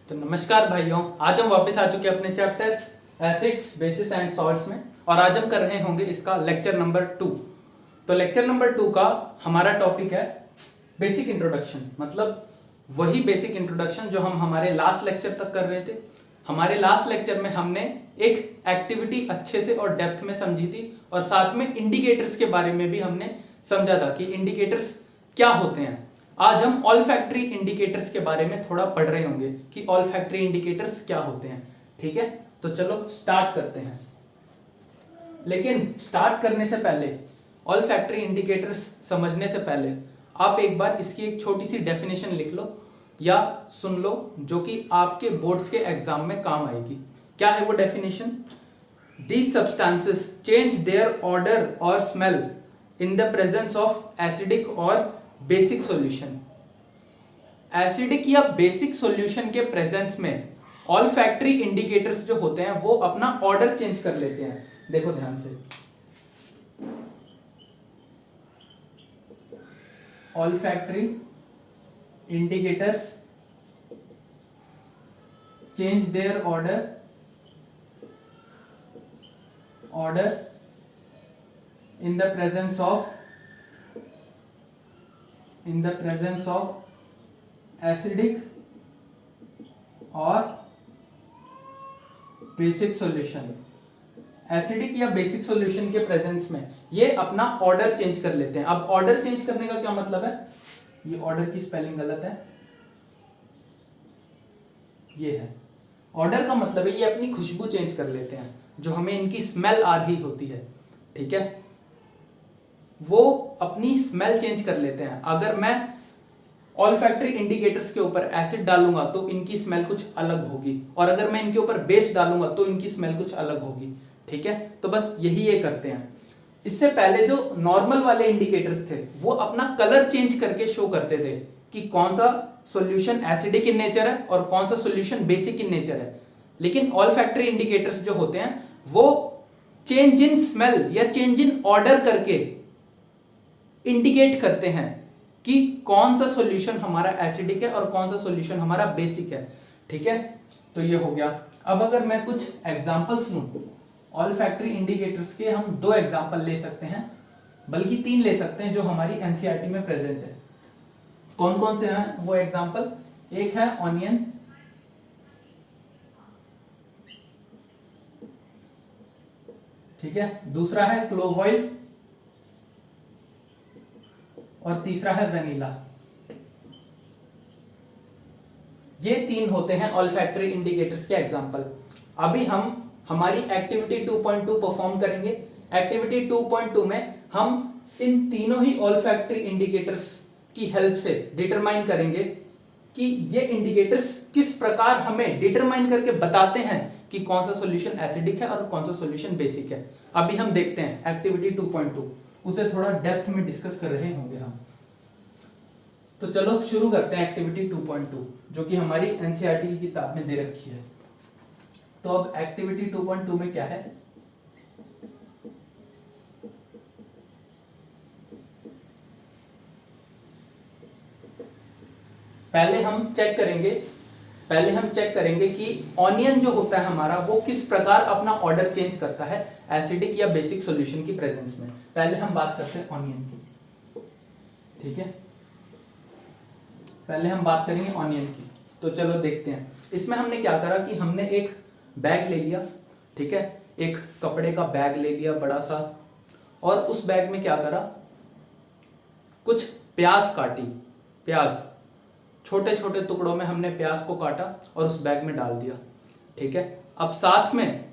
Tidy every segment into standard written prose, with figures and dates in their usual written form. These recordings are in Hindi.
तो नमस्कार भाइयों, आज हम वापस आ चुके हैं अपने chapter acids bases and salts में। और आज हम कर रहे होंगे इसका लेक्चर नंबर 2। तो लेक्चर नंबर 2 का हमारा टॉपिक है बेसिक इंट्रोडक्शन, मतलब वही बेसिक इंट्रोडक्शन जो हम हमारे लास्ट लेक्चर तक कर रहे थे। हमारे लास्ट लेक्चर में हमने एक एक्टिविटी अच्छे से और डेप्थ में समझी थी, और साथ में इंडिकेटर्स के बारे में भी हमने समझा था कि इंडिकेटर्स क्या होते हैं। आज हम ऑल्फैक्टरी इंडिकेटर्स के बारे में थोड़ा पढ़ रहे होंगे कि ऑल्फैक्टरी इंडिकेटर्स क्या होते हैं। ठीक है, तो चलो स्टार्ट करते हैं। लेकिन स्टार्ट करने से पहले, ऑल्फैक्टरी इंडिकेटर्स समझने से पहले आप एक बार इसकी एक छोटी सी डेफिनेशन लिख लो या सुन लो, जो कि आपके बोर्ड्स के एग्जाम में काम आएगी। क्या है वो definition? These substances change their order or smell in the presence of acidic or basic solution. Acidic या बेसिक सॉल्यूशन के प्रेजेंस में ऑल्फैक्टरी इंडिकेटर्स जो होते हैं वो अपना ऑर्डर चेंज कर लेते हैं। देखो ध्यान से, olfactory indicators change their order in the presence of acidic और बेसिक सॉल्यूशन। एसिडिक या बेसिक सॉल्यूशन के प्रेजेंस में ये अपना ऑर्डर चेंज कर लेते हैं। अब ऑर्डर चेंज करने का क्या मतलब है? ये ऑर्डर की स्पेलिंग गलत है, ये है ऑर्डर का मतलब है ये अपनी खुशबू चेंज कर लेते हैं, जो हमें इनकी स्मेल आ रही होती है। ठीक है, वो अपनी स्मेल चेंज कर लेते हैं। अगर मैं ऑल्फैक्टरी इंडिकेटर्स के ऊपर एसिड डालूंगा तो इनकी स्मेल कुछ अलग होगी, और अगर मैं इनके ऊपर बेस डालूंगा तो इनकी स्मेल कुछ अलग होगी। ठीक है, तो बस यही ये करते हैं। इससे पहले जो नॉर्मल वाले इंडिकेटर्स थे वो अपना कलर चेंज करके शो करते थे कि कौन सा सॉल्यूशन एसिडिक इन नेचर है और कौन सा सॉल्यूशन बेसिक इन नेचर है। लेकिन ऑल्फैक्टरी इंडिकेटर्स जो होते हैं वो चेंज इन स्मेल या चेंज इन ऑर्डर करके इंडिकेट करते हैं कि कौन सा सॉल्यूशन हमारा एसिडिक है और कौन सा सॉल्यूशन हमारा बेसिक है। ठीक है, तो ये हो गया। अब अगर मैं कुछ एग्जांपल्स लूं ऑल्फैक्टरी इंडिकेटर्स के, हम 2 एग्जांपल ले सकते हैं, बल्कि 3 ले सकते हैं जो हमारी एनसीईआरटी में प्रेजेंट है। कौन कौन से हैं वो एग्जांपल? एक है ऑनियन, ठीक है, दूसरा है क्लोव ऑयल, और तीसरा है वेनिला। ये 3 होते हैं ऑल्फैक्टरी इंडिकेटर्स के एग्जांपल। अभी हम हमारी एक्टिविटी 2.2 परफॉर्म करेंगे। एक्टिविटी 2.2 में हम इन तीनों ही ऑल्फैक्टरी इंडिकेटर्स की हेल्प से डिटरमाइन करेंगे कि ये इंडिकेटर्स किस प्रकार हमें डिटरमाइन करके बताते हैं कि कौन सा सॉल्यूशन एसिडिक है और कौन सा सॉल्यूशन बेसिक है। अभी हम देखते हैं एक्टिविटी 2.2, उसे थोड़ा डेप्थ में डिस्कस कर रहे होंगे हम। तो चलो शुरू करते हैं एक्टिविटी 2.2, जो कि हमारी एनसीईआरटी की किताब में दे रखी है। तो अब एक्टिविटी 2.2 में क्या है? पहले हम चेक करेंगे कि ऑनियन जो होता है हमारा वो किस प्रकार अपना ऑर्डर चेंज करता है एसिडिक या बेसिक सॉल्यूशन की प्रेजेंस में। पहले हम बात करते हैं ऑनियन की। ठीक है, पहले हम बात करेंगे ऑनियन की। तो चलो देखते हैं। इसमें हमने क्या करा कि हमने एक बैग ले लिया, ठीक है, एक कपड़े का बैग ले लिया बड़ा सा, और उस बैग में क्या करा, कुछ प्याज काटी। प्याज छोटे छोटे टुकड़ों में हमने प्याज को काटा और उस बैग में डाल दिया। ठीक है, अब साथ में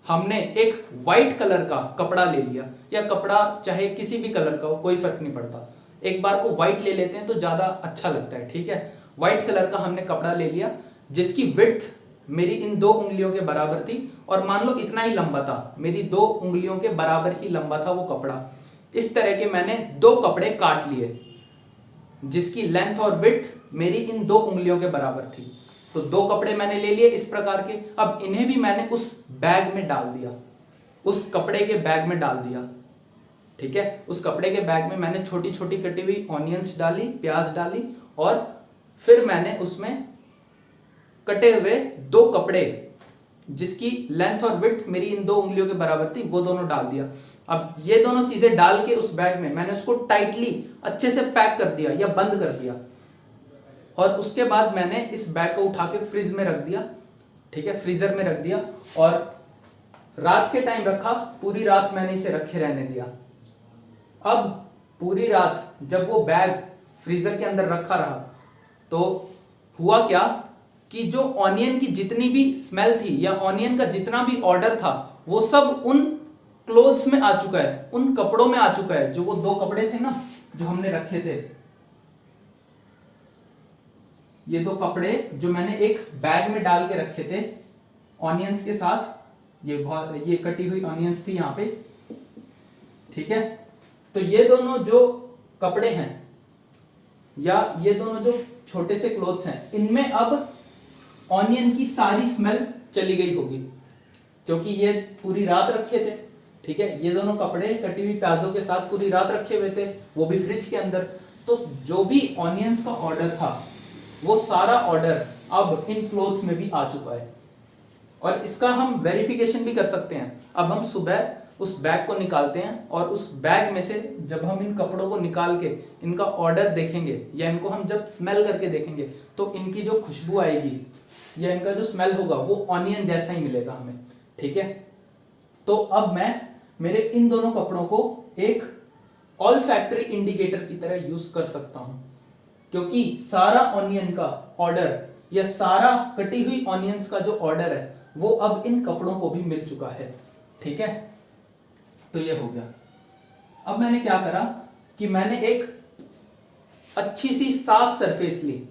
हमने एक वाइट कलर का कपड़ा ले लिया, या कपड़ा चाहे किसी भी कलर का हो, कोई फर्क नहीं पड़ता। एक बार को व्हाइट ले लेते हैं तो ज्यादा अच्छा लगता है। ठीक है, व्हाइट कलर का हमने कपड़ा ले लिया जिसकी विड्थ मेरी इन 2 उंगलियों के बराबर थी, और मान लो इतना ही लंबा था, मेरी 2 उंगलियों के बराबर ही लंबा था वो कपड़ा। इस तरह के मैंने 2 कपड़े काट लिए जिसकी लेंथ और विड्थ मेरी इन 2 उंगलियों के बराबर थी। तो 2 कपड़े मैंने ले लिए इस प्रकार के। अब इन्हें भी मैंने उस बैग में डाल दिया, उस कपड़े के बैग में डाल दिया। ठीक है, उस कपड़े के बैग में मैंने छोटी छोटी कटी हुई ऑनियंस डाली, प्याज डाली, और फिर मैंने उसमें कटे हुए 2 कपड़े जिसकी लेंथ और विड्थ मेरी इन 2 उंगलियों के बराबर थी, वो दोनों डाल दिया। अब ये दोनों चीजें डाल के उस बैग में मैंने उसको टाइटली अच्छे से पैक कर दिया या बंद कर दिया, और उसके बाद मैंने इस बैग को उठा के फ्रिज में रख दिया, ठीक है, फ्रीजर में रख दिया, और रात के टाइम रखा। पूरी रात मैंने इसे रखे रहने दिया। अब पूरी रात जब वो बैग फ्रीजर के अंदर रखा रहा तो हुआ क्या कि जो ऑनियन की जितनी भी स्मेल थी या ऑनियन का जितना भी ऑर्डर था वो सब उन क्लोथ्स में आ चुका है, उन कपड़ों में आ चुका है। जो वो 2 कपड़े थे ना जो हमने रखे थे, ये 2 कपड़े जो मैंने एक बैग में डाल के रखे थे ऑनियंस के साथ, ये कटी हुई ऑनियंस थी यहाँ पे, ठीक है। तो ये दोनों जो कपड़े हैं या ये दोनों जो छोटे से क्लोथ्स हैं, इनमें अब ऑनियन की सारी स्मेल चली गई होगी, क्योंकि ये पूरी रात रखे थे, ठीक है। ये दोनों कपड़े कटी हुई प्याजों के साथ पूरी रात रखे हुए थे, वो भी फ्रिज के अंदर। तो जो भी ऑनियंस का ऑर्डर था वो सारा ऑर्डर अब इन क्लोथ्स में भी आ चुका है, और इसका हम वेरिफिकेशन भी कर सकते हैं। अब हम सुबह उस बैग को निकालते हैं और उस बैग में से जब हम इन कपड़ों को निकाल के इनका ऑर्डर देखेंगे या इनको हम जब स्मेल करके देखेंगे तो इनकी जो खुशबू आएगी या इनका जो स्मेल होगा वो ऑनियन जैसा ही मिलेगा हमें, ठीक है। तो अब मैं मेरे इन दोनों कपड़ों को एक ऑल्फैक्टरी इंडिकेटर की तरह यूज कर सकता हूं, क्योंकि सारा ऑनियन का ऑर्डर या सारा कटी हुई ऑनियंस का जो ऑर्डर है वो अब इन कपड़ों को भी मिल चुका है, ठीक है। तो ये हो गया। अब मैंने क्या करा कि मैंने एक अच्छी सी साफ सरफेस ली।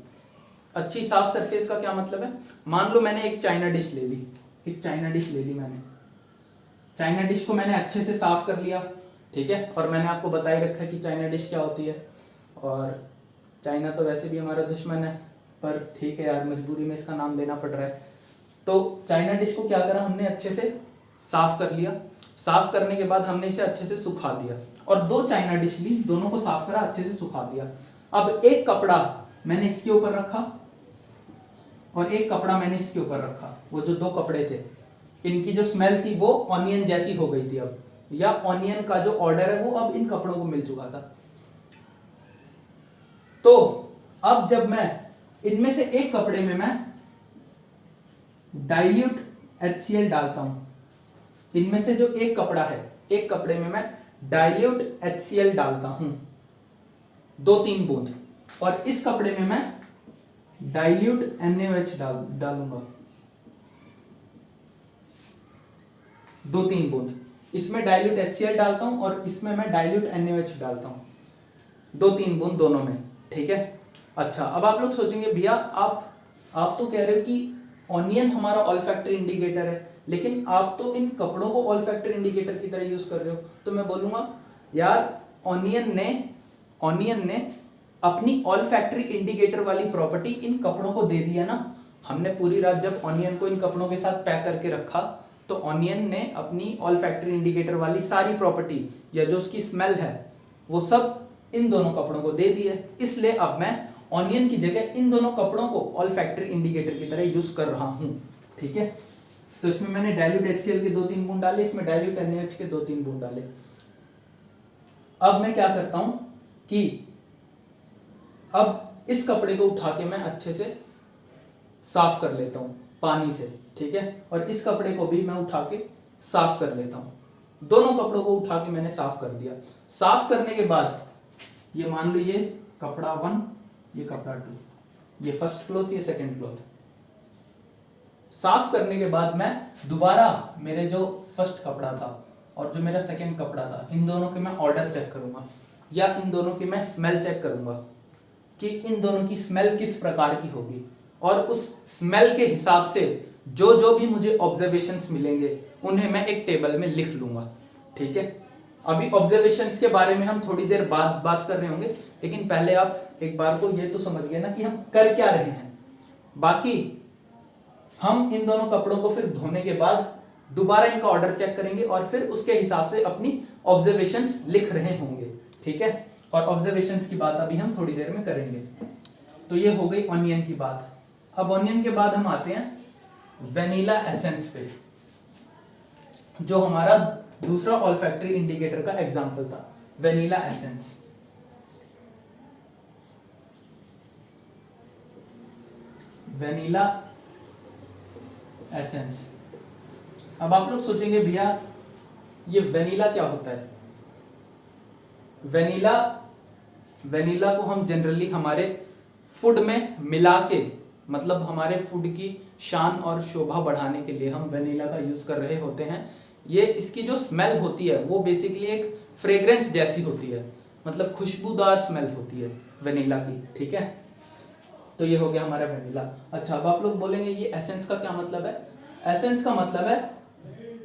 अच्छी साफ सरफेस का क्या मतलब है, मान लो मैंने एक चाइना डिश ले ली, एक चाइना डिश ले ली मैंने। चाइना डिश को मैंने अच्छे से साफ कर लिया, ठीक है। और मैंने आपको बता ही रखा है कि चाइना डिश क्या होती है, और चाइना तो वैसे भी हमारा दुश्मन है, पर ठीक है यार, मजबूरी में इसका नाम लेना पड़ रहा है। तो चाइना डिश को क्या करा हमने, अच्छे से साफ कर लिया। साफ करने के बाद हमने इसे अच्छे से सुखा दिया, और 2 चाइना डिश ली, दोनों को साफ करा, अच्छे से सुखा दिया। अब एक कपड़ा मैंने इसके ऊपर रखा और एक कपड़ा मैंने इसके ऊपर रखा। वो जो 2 कपड़े थे इनकी जो स्मेल थी वो ऑनियन जैसी हो गई थी अब, या ऑनियन का जो ऑर्डर है वो अब इन कपड़ों को मिल चुका था। तो अब जब मैं इनमें से एक कपड़े में मैं डाइल्यूट HCl डालता हूं, इनमें से जो एक कपड़ा है, एक कपड़े में मैं डाइल्यूट HCl डालता हूं 2-3 बूंद, और इस कपड़े में मैं डाइल्यूट NaOH डालूंगा 2-3 बूंद। इसमें डाइल्यूट HCl डालता हूं और इसमें मैं डाइल्यूट NaOH डालता हूं 2-3 बूंद दोनों में, ठीक है। अच्छा, अब आप लोग सोचेंगे भैया आप तो कह रहे हो कि ऑनियन हमारा ऑल्फैक्टरी इंडिकेटर है, लेकिन आप तो इन कपड़ों को ऑल्फैक्टरी इंडिकेटर की तरह यूज कर रहे हो। तो मैं बोलूंगा यार, ऑनियन ने अपनी ऑल्फैक्टरी इंडिकेटर वाली प्रॉपर्टी इन कपड़ों को दे दिया ना। हमने पूरी रात जब ऑनियन को इन कपड़ों के साथ पैक करके रखा तो ऑनियन ने अपनी ऑल्फैक्टरी इंडिकेटर वाली सारी प्रॉपर्टी या जो उसकी स्मेल है वो सब इन दोनों कपड़ों को दे दी है। इसलिए अब मैं ऑनियन की जगह इन दोनों कपड़ों को ऑल्फैक्टरी इंडिकेटर की तरह यूज कर रहा हूं, ठीक है। तो इसमें मैंने डाइल्यूट HCl के 2-3 बूंद डाले, इसमें डाइल्यूट NaOH के 2-3 बूंद डाले। अब मैं क्या करता हूं कि अब इस कपड़े को उठा के मैं अच्छे से साफ कर लेता हूं पानी से, ठीक है। और इस कपड़े को भी मैं उठा के साफ कर लेता हूं। दोनों कपड़ों को उठा के मैंने साफ कर दिया। साफ करने के बाद ये मान लो ये कपड़ा 1, ये कपड़ा 2, ये फर्स्ट क्लॉथ, ये सेकंड क्लॉथ। साफ करने के बाद मैं दोबारा मेरे जो फर्स्ट कपड़ा था और जो मेरा सेकंड कपड़ा था, इन दोनों के मैं ऑर्डर चेक करूंगा या इन दोनों की मैं स्मेल चेक करूंगा कि इन दोनों की स्मेल किस प्रकार की होगी, और उस स्मेल के हिसाब से जो जो भी मुझे ऑब्जर्वेशंस मिलेंगे उन्हें मैं एक टेबल में लिख लूंगा, ठीक है। अभी ऑब्जर्वेशंस के बारे में हम थोड़ी देर बाद बात कर रहे होंगे, लेकिन पहले आप एक बार को ये तो समझ गए ना कि हम कर क्या रहे हैं। बाकी हम इन दोनों कपड़ों को फिर धोने के बाद दोबारा इनका ऑर्डर चेक करेंगे और फिर उसके हिसाब से अपनी ऑब्जर्वेशंस लिख रहे होंगे, ठीक है। और ऑब्जर्वेशंस की बात अभी हम थोड़ी देर में करेंगे। तो ये हो गई ऑनियन की बात। अब ऑनियन के बाद हम आते हैं वेनिला एसेंस पे, जो हमारा दूसरा ऑल्फैक्टरी इंडिकेटर का एग्जांपल था, वेनिला एसेंस। Vanilla essence. अब आप लोग सोचेंगे भैया ये वेनिला क्या होता है? वेनिला को हम जनरली हमारे फूड में मिला के, मतलब हमारे फूड की शान और शोभा बढ़ाने के लिए हम वेनिला का यूज कर रहे होते हैं। ये इसकी जो स्मेल होती है वो बेसिकली एक फ्रेग्रेंस जैसी होती है, मतलब खुशबूदार स्मेल होती है वेनिला की, ठीक है। तो ये हो गया हमारा वेनिला। अच्छा, अब आप लोग बोलेंगे ये एसेंस का क्या मतलब है? एसेंस का मतलब है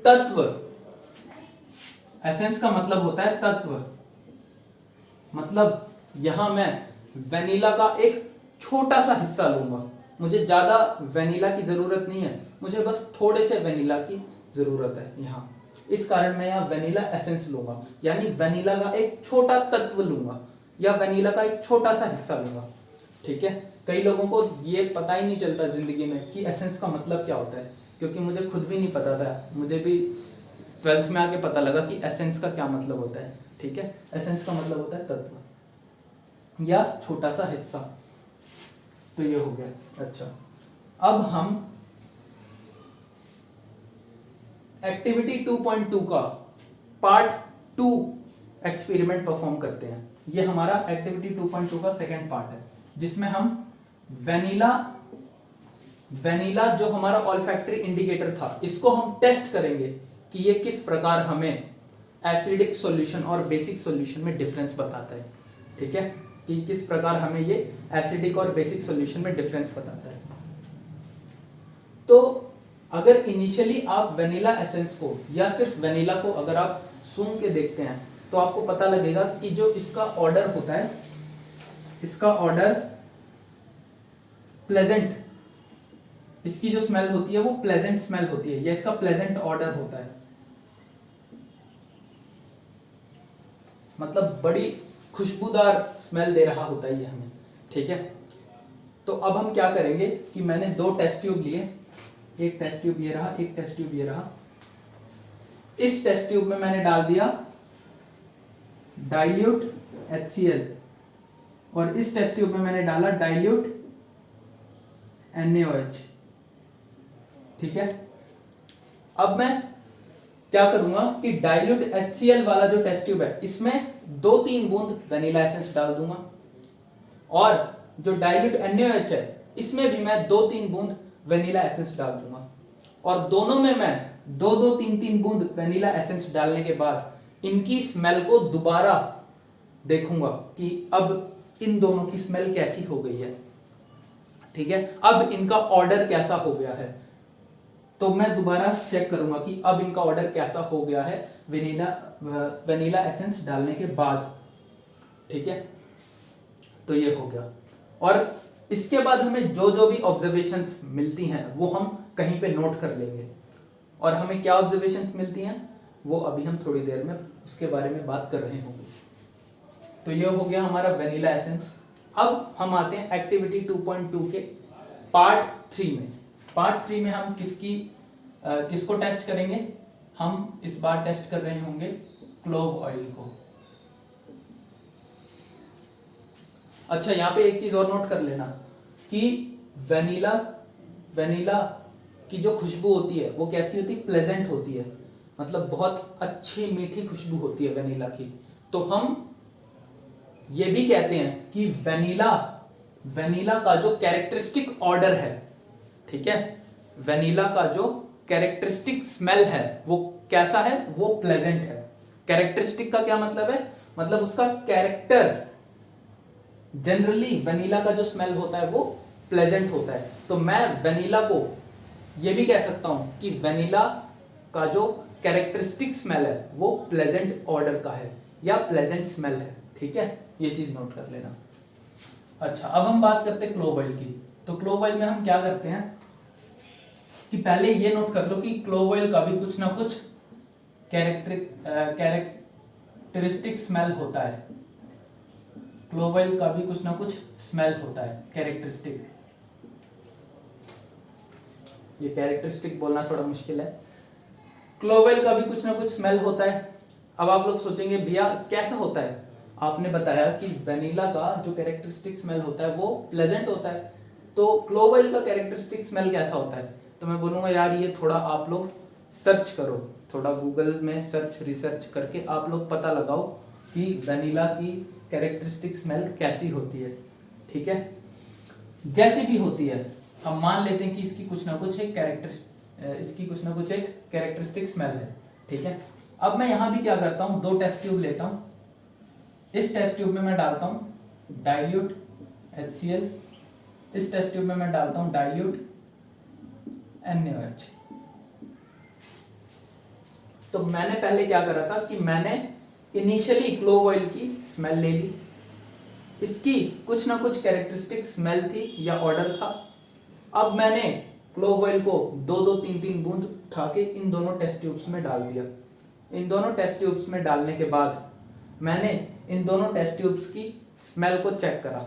तत्व। एसेंस का मतलब होता है तत्व। मतलब यहां मैं वेनिला का एक छोटा सा हिस्सा लूंगा, मुझे ज्यादा वेनिला की जरूरत नहीं है, मुझे बस थोड़े से वेनिला की जरूरत है यहाँ। इस कारण मैं यहाँ वेनिला एसेंस लूंगा, यानी वेनिला का एक छोटा तत्व लूंगा या वेनिला का एक छोटा सा हिस्सा लूंगा, ठीक है। कई लोगों को ये पता ही नहीं चलता जिंदगी में कि एसेंस का मतलब क्या होता है, क्योंकि मुझे खुद भी नहीं पता था। मुझे भी 12th में आके पता लगा कि एसेंस का क्या मतलब होता है, ठीक है। एसेंस का मतलब होता है तत्व या छोटा सा हिस्सा। तो ये हो गया। अच्छा, अब हम एक्टिविटी 2.2 का पार्ट 2 एक्सपेरिमेंट परफॉर्म करते हैं। ये हमारा एक्टिविटी 2.2 का सेकेंड पार्ट है, जिसमें हम वेनिला जो हमारा ऑल्फैक्टरी इंडिकेटर था, इसको हम टेस्ट करेंगे कि ये किस प्रकार हमें एसिडिक सॉल्यूशन और बेसिक सॉल्यूशन में डिफरेंस बताता है, ठीक है, कि किस प्रकार हमें ये एसिडिक और बेसिक सॉल्यूशन में डिफरेंस बताता है। तो अगर इनिशियली आप वेनिला एसेंस को या सिर्फ वेनिला को अगर आप सूंघ के देखते हैं तो आपको पता लगेगा कि जो इसका ऑर्डर होता है, इसका ऑर्डर प्लेजेंट, इसकी जो स्मेल होती है वो प्लेजेंट स्मेल होती है, या इसका प्लेजेंट ऑर्डर होता है, मतलब बड़ी खुशबूदार स्मेल दे रहा होता है ये हमें, ठीक है। तो अब हम क्या करेंगे कि मैंने दो टेस्ट ट्यूब लिए, एक टेस्ट ट्यूब ये रहा, एक टेस्ट ट्यूब ये रहा। इस टेस्ट ट्यूब में मैंने डाल दिया डाइल्यूट HCl और इस टेस्ट ट्यूब में मैंने डाला डाइल्यूट NaOH, ठीक है। अब मैं क्या करूंगा कि डाइल्यूट HCl वाला जो टेस्ट ट्यूब है इसमें 2-3 बूंद वेनिला एसेंस डाल दूंगा, और जो डाइल्यूट NaOH है इसमें भी मैं 2-3 बूंद वेनिला एसेंस डाल दूंगा, और दोनों में मैं 2-2, 3-3 बूंद वेनिला एसेंस डालने के बाद इनकी स्मेल को दोबारा देखूंगा कि अब इन दोनों की स्मेल कैसी हो गई है, ठीक है। अब इनका ऑर्डर कैसा हो गया है, तो मैं दोबारा चेक करूंगा कि अब इनका ऑर्डर कैसा हो गया है वेनिला एसेंस डालने के बाद, ठीक है। तो ये हो गया, और इसके बाद हमें जो जो भी ऑब्जर्वेशंस मिलती हैं वो हम कहीं पे नोट कर लेंगे, और हमें क्या ऑब्जर्वेशंस मिलती हैं वो अभी हम थोड़ी देर में उसके बारे में बात कर रहे होंगे। तो ये हो गया हमारा वेनिला एसेंस। अब हम आते हैं एक्टिविटी 2.2 के पार्ट 3 में। पार्ट 3 में हम किसको टेस्ट करेंगे? हम इस बार टेस्ट कर रहे होंगे क्लोव ऑयल को। अच्छा, यहाँ पे एक चीज और नोट कर लेना कि वेनिला की जो खुशबू होती है वो कैसी होती है? प्लेजेंट होती है, मतलब बहुत अच्छी मीठी खुशबू होती है वेनिला की। तो हम ये भी कहते हैं कि वेनिला का जो कैरेक्टरिस्टिक ऑर्डर है, ठीक है, वेनिला का जो कैरेक्टरिस्टिक स्मेल है वो कैसा है? वो प्लेजेंट है। कैरेक्टरिस्टिक का क्या मतलब है? मतलब उसका कैरेक्टर, जनरली वेनिला का जो स्मेल होता है वो प्लेजेंट होता है। तो मैं वेनिला को ये भी कह सकता हूं कि वेनिला का जो कैरेक्टरिस्टिक स्मेल है वो प्लेजेंट ऑर्डर का है या प्लेजेंट स्मेल है, ठीक है। ये चीज नोट कर लेना। अच्छा, अब हम बात करते हैं क्लोव ऑयल की। तो क्लोव ऑयल में हम क्या करते हैं कि पहले ये नोट कर लो कि क्लोव ऑयल का भी कुछ ना कुछ कैरेक्टरिस्टिक स्मेल होता है। क्लोव ऑयल का भी कुछ ना कुछ स्मेल होता है कैरेक्टरिस्टिक। ये कैरेक्टरिस्टिक बोलना थोड़ा मुश्किल है। क्लोव ऑयल का भी कुछ ना कुछ स्मेल होता है। अब आप लोग सोचेंगे भैया कैसा होता है, आपने बताया कि वेनिला का जो कैरेक्टरिस्टिक स्मेल होता है वो प्लेजेंट होता है, तो क्लोव ऑयल का कैरेक्टरिस्टिक स्मेल कैसा होता है? तो मैं बोलूँगा यार ये थोड़ा आप लोग सर्च करो, थोड़ा गूगल में सर्च रिसर्च करके आप लोग पता लगाओ कि वेनिला की कैरेक्टरिस्टिक स्मेल कैसी होती है। ठीक है, जैसी भी होती है हम मान लेते हैं कि इसकी कुछ ना कुछ एक कैरेक्टरिस्टिक स्मेल है। ठीक है, अब मैं यहां भी क्या करता हूं, 2 टेस्ट ट्यूब लेता हूं। इस टेस्ट ट्यूब में मैं डालता हूं डाइल्यूट HCl, इस टेस्ट ट्यूब में मैं डालता हूं डाइल्यूट NaOH। तो मैंने पहले क्या करा था कि मैंने इनिशियली क्लोव ऑयल की स्मेल ले ली, इसकी कुछ ना कुछ कैरेक्टरिस्टिक स्मेल थी या ऑर्डर था। अब मैंने क्लोव ऑयल को 2-2 3-3 बूंद उठा के इन दोनों टेस्ट ट्यूब्स में डाल दिया। इन दोनों टेस्ट ट्यूब्स में डालने के बाद मैंने इन दोनों टेस्ट ट्यूब्स की स्मेल को चेक करा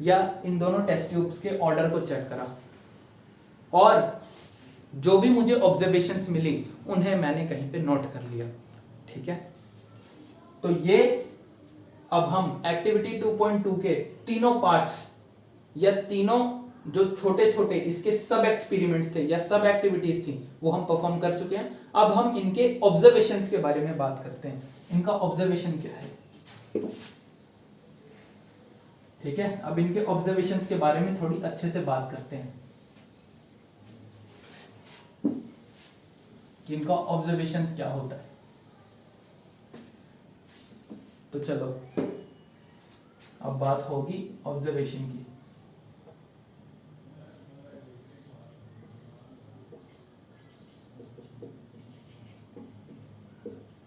या इन दोनों टेस्ट ट्यूब्स के ऑर्डर को चेक करा, और जो भी मुझे ऑब्जर्वेशंस मिली उन्हें मैंने कहीं पे नोट कर लिया। ठीक है, तो ये अब हम एक्टिविटी 2.2 के तीनों पार्ट्स या तीनों जो छोटे छोटे इसके सब एक्सपेरिमेंट्स थे या सब एक्टिविटीज थी वो हम परफॉर्म कर चुके हैं। अब हम इनके ऑब्जर्वेशंस के बारे में बात करते हैं, इनका ऑब्जर्वेशन क्या है। ठीक है, अब इनके ऑब्जर्वेशंस के बारे में थोड़ी अच्छे से बात करते हैं कि इनका ऑब्जर्वेशंस क्या होता है। तो चलो अब बात होगी ऑब्जर्वेशन की।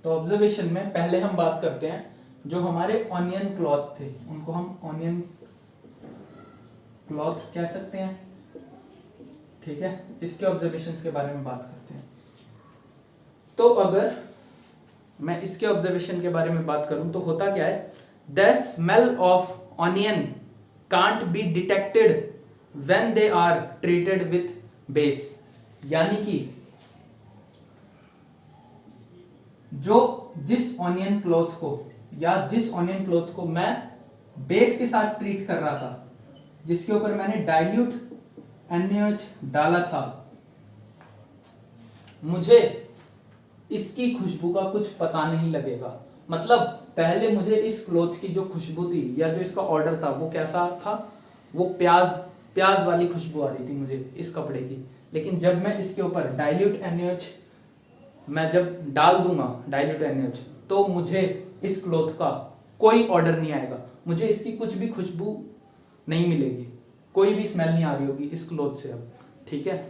तो ऑब्जर्वेशन में पहले हम बात करते हैं जो हमारे ऑनियन क्लॉथ थे, उनको हम ऑनियन क्लॉथ कह सकते हैं। ठीक है, इसके ऑब्जर्वेशंस के बारे में बात करते हैं। तो अगर मैं इसके ऑब्जर्वेशन के बारे में बात करूं तो होता क्या है, the smell of onion can't be detected when they are treated with base. यानी कि जिस ऑनियन क्लॉथ को या जिस ऑनियन क्लॉथ को मैं बेस के साथ ट्रीट कर रहा था, जिसके ऊपर मैंने डाइल्यूट NaOH डाला था, मुझे इसकी खुशबू का कुछ पता नहीं लगेगा। मतलब पहले मुझे इस क्लॉथ की जो खुशबू थी या जो इसका ऑर्डर था वो कैसा था, वो प्याज वाली खुशबू आ रही थी मुझे इस कपड़े की। लेकिन जब मैं इसके ऊपर डाइल्यूट NaOH मैं जब डाल दूंगा डाइल्यूट NaOH, तो मुझे इस क्लॉथ का कोई ऑर्डर नहीं आएगा, मुझे इसकी कुछ भी खुशबू नहीं मिलेगी, कोई भी स्मेल नहीं आ रही होगी इस क्लॉथ से अब। ठीक है,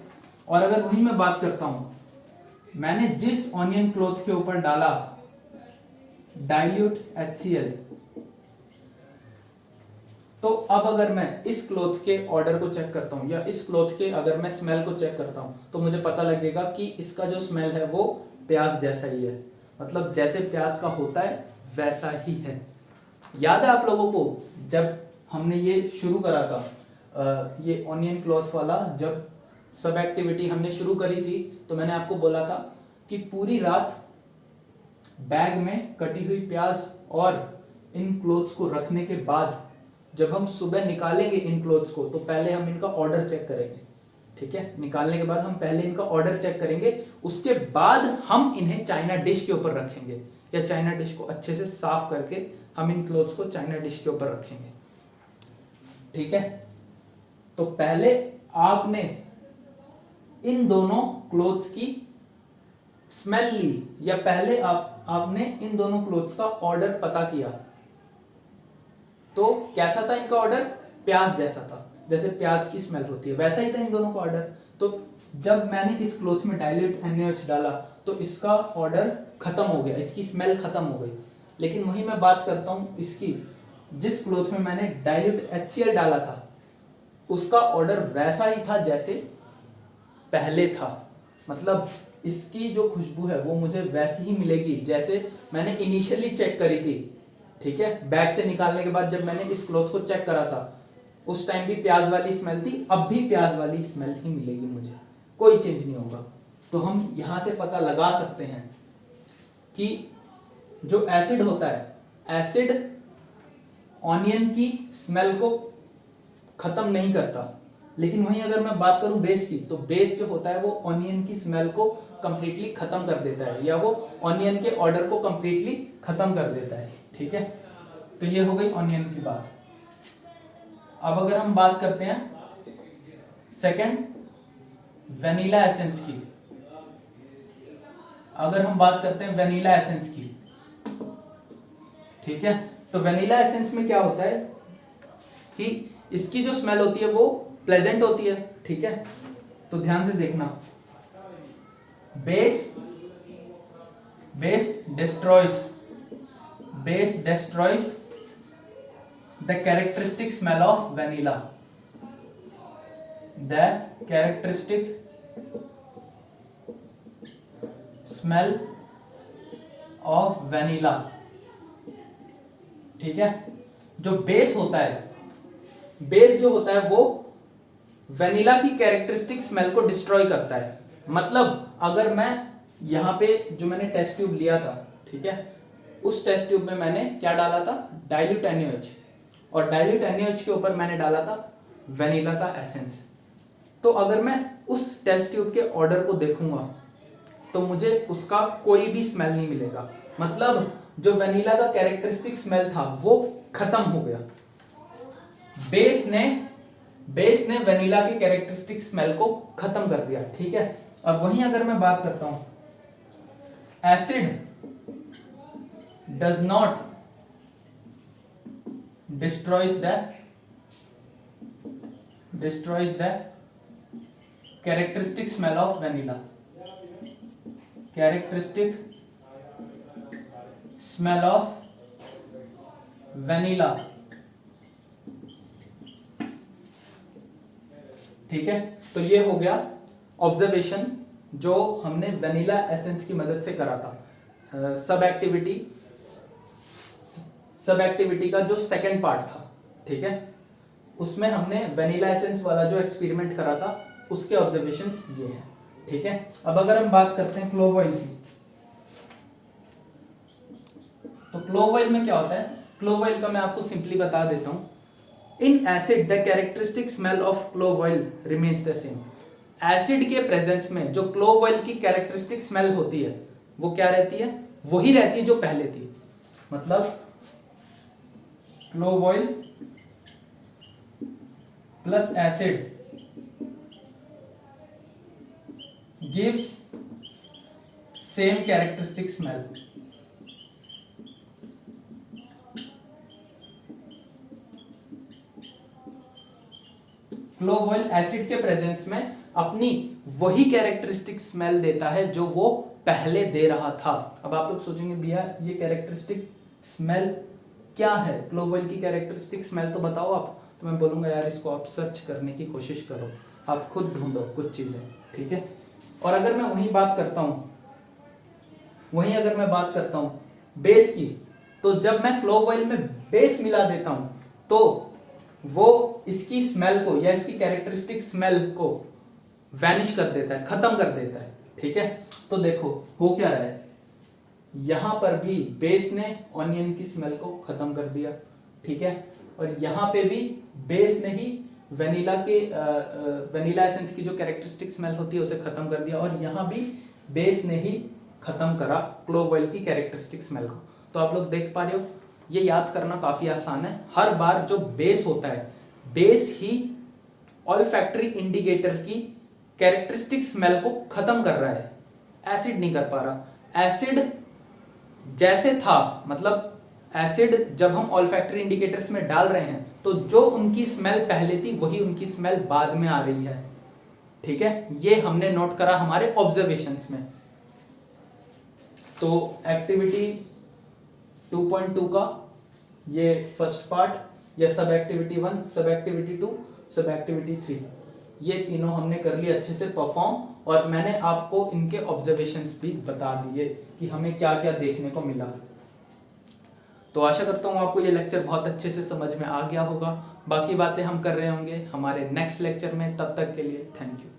और अगर वही मैं बात करता हूं, मैंने जिस ऑनियन क्लॉथ के ऊपर डाला डाइल्यूट HCl, तो अब अगर मैं इस क्लॉथ के ऑर्डर को चेक करता हूं या इस क्लॉथ के अगर मैं स्मेल को चेक करता हूं, तो मुझे पता लगेगा कि इसका जो स्मेल है वो प्याज जैसा ही है। मतलब जैसे प्याज का होता है वैसा ही है। याद है आप लोगों को जब हमने ये शुरू करा था, ये ऑनियन क्लॉथ वाला जब सब एक्टिविटी हमने शुरू करी थी, तो मैंने आपको बोला था कि पूरी रात बैग में कटी हुई प्याज और इन क्लोथ्स को रखने के बाद जब हम सुबह निकालेंगे इन क्लोथ्स को, तो पहले हम इनका ऑर्डर चेक करेंगे। ठीक है, निकालने के बाद हम पहले इनका ऑर्डर चेक करेंगे, उसके बाद हम इन्हें चाइना डिश के ऊपर रखेंगे या चाइना डिश को अच्छे से साफ करके हम इन क्लोथ्स को चाइना डिश के ऊपर रखेंगे। ठीक है, तो पहले आपने इन दोनों क्लोथ्स की स्मेल ली या पहले आपने इन दोनों क्लोथ्स का ऑर्डर पता किया। तो कैसा था इनका ऑर्डर, प्याज जैसा था, जैसे प्याज की स्मेल होती है वैसा ही था इन दोनों का ऑर्डर। तो जब मैंने इस क्लॉथ में डाइल्यूट NaOH डाला तो इसका ऑर्डर खत्म हो गया, इसकी स्मेल खत्म हो गई। लेकिन वही मैं बात करता हूं इसकी, जिस क्लॉथ में मैंने डाइल्यूट HCl डाला था उसका ऑर्डर वैसा ही था जैसे पहले था। मतलब इसकी जो खुशबू है वो मुझे वैसी ही मिलेगी जैसे मैंने इनिशियली चेक करी थी। ठीक है, बैग से निकालने के बाद जब मैंने इस क्लॉथ को चेक करा था उस टाइम भी प्याज वाली स्मेल थी, अब भी प्याज वाली स्मेल ही मिलेगी मुझे। कोई चेंज नहीं होगा। तो हम यहां से पता लगा सकते हैं कि जो एसिड होता है, एसिड ऑनियन की स्मेल को खत्म नहीं करता, लेकिन वहीं अगर मैं बात करूं बेस की, तो बेस जो होता है वो ऑनियन की स्मेल को कंप्लीटली खत्म कर देता है, या वो ऑनियन के ऑर्डर को कंप्लीटली खत्म कर देता है। ठीक है, तो ये हो गई ऑनियन की बात। अब अगर हम बात करते हैं सेकंड वेनिला एसेंस की, अगर हम बात करते हैं वेनिला एसेंस की, ठीक है, तो वेनिला एसेंस में क्या होता है कि इसकी जो स्मेल होती है वो प्लेजेंट होती है। ठीक है, तो ध्यान से देखना, base destroys the characteristic smell of vanilla, the characteristic smell of vanilla। ठीक है, जो बेस होता है, बेस जो होता है वो वेनिला की कैरेक्टरिस्टिक स्मेल को डिस्ट्रॉय करता है। मतलब अगर मैं यहां पे जो मैंने टेस्ट ट्यूब लिया था, ठीक है, उस टेस्ट ट्यूब में मैंने क्या डाला था, डाइल्यूट NaOH, और डाइल्यूट NaOH के ऊपर मैंने डाला था वेनिला का एसेंस। तो अगर मैं उस टेस्ट ट्यूब के ऑर्डर को देखूंगा तो मुझे उसका कोई भी स्मेल नहीं मिलेगा। मतलब जो वेनिला का कैरेक्टरिस्टिक स्मेल था वो खत्म हो गया। बेस ने वेनिला की कैरेक्टरिस्टिक स्मेल को खत्म कर दिया। ठीक है, अब वहीं अगर मैं बात करता हूं, acid does not destroys the characteristic smell of vanilla, characteristic smell of vanilla. ठीक है, तो ये हो गया ऑब्जर्वेशन जो हमने वेनिला एसेंस की मदद से करा था। सब एक्टिविटी का जो सेकंड पार्ट था, ठीक है, उसमें हमने वेनिला एसेंस वाला जो एक्सपेरिमेंट करा था उसके ऑब्जर्वेशंस ये हैं। ठीक है, अब अगर हम बात करते हैं क्लोव ऑयल की, तो क्लोव ऑयल में क्या होता है, क्लोव ऑयल का मैं आपको सिंपली बता देता हूं। In acid the characteristic smell of clove oil remains the same. Acid के प्रेजेंस में जो क्लोव ऑयल की कैरेक्टरिस्टिक स्मेल होती है वो क्या रहती है, वही रहती है जो पहले थी। मतलब clove oil plus acid gives same characteristic smell. Clove oil acid के प्रेजेंस में अपनी वही कैरेक्टरिस्टिक स्मेल देता है जो वो पहले दे रहा था। अब आप लोग सोचेंगे भैया ये कैरेक्टरिस्टिक स्मेल क्या है, क्लोव ऑयल की कैरेक्टरिस्टिक स्मेल तो बताओ आप। तो मैं बोलूंगा यार इसको आप सर्च करने की कोशिश करो, आप खुद ढूंढो कुछ चीजें। ठीक है, और अगर मैं वही बात करता हूं बेस की, तो जब मैं क्लोव ऑयल में बेस मिला देता हूं तो वो इसकी स्मेल को या इसकी कैरेक्टरिस्टिक स्मेल को वैनिश कर देता है, खत्म कर देता है। ठीक है, तो देखो हो क्या रहा है, यहां पर भी बेस ने ऑनियन की स्मेल को खत्म कर दिया। ठीक है, और यहां पे भी बेस ने ही वेनिला एसेंस की जो कैरेक्टरिस्टिक स्मेल होती है उसे खत्म कर दिया, और यहां भी बेस ने ही खत्म करा क्लोव ऑयल की कैरेक्टरिस्टिक स्मेल को। तो आप लोग देख पा रहे हो, ये याद करना काफी आसान है। हर बार जो बेस होता है, बेस ही ऑल्फैक्टरी इंडिकेटर की कैरेक्टरिस्टिक स्मेल को खत्म कर रहा है, एसिड नहीं कर पा रहा। एसिड जैसे था, मतलब एसिड जब हम ऑल्फैक्टरी इंडिकेटर्स में डाल रहे हैं तो जो उनकी स्मेल पहले थी वही उनकी स्मेल बाद में आ रही है। ठीक है, ये हमने नोट करा हमारे ऑब्जर्वेशंस में। तो एक्टिविटी 2.2 का ये फर्स्ट पार्ट या सब एक्टिविटी 1, सब एक्टिविटी 2, सब एक्टिविटी 3, ये तीनों हमने कर लिए अच्छे से परफॉर्म, और मैंने आपको इनके ऑब्जर्वेशंस भी बता दिए कि हमें क्या क्या देखने को मिला। तो आशा करता हूँ आपको ये लेक्चर बहुत अच्छे से समझ में आ गया होगा। बाकी बातें हम कर रहे होंगे हमारे नेक्स्ट लेक्चर में, तब तक के लिए थैंक यू।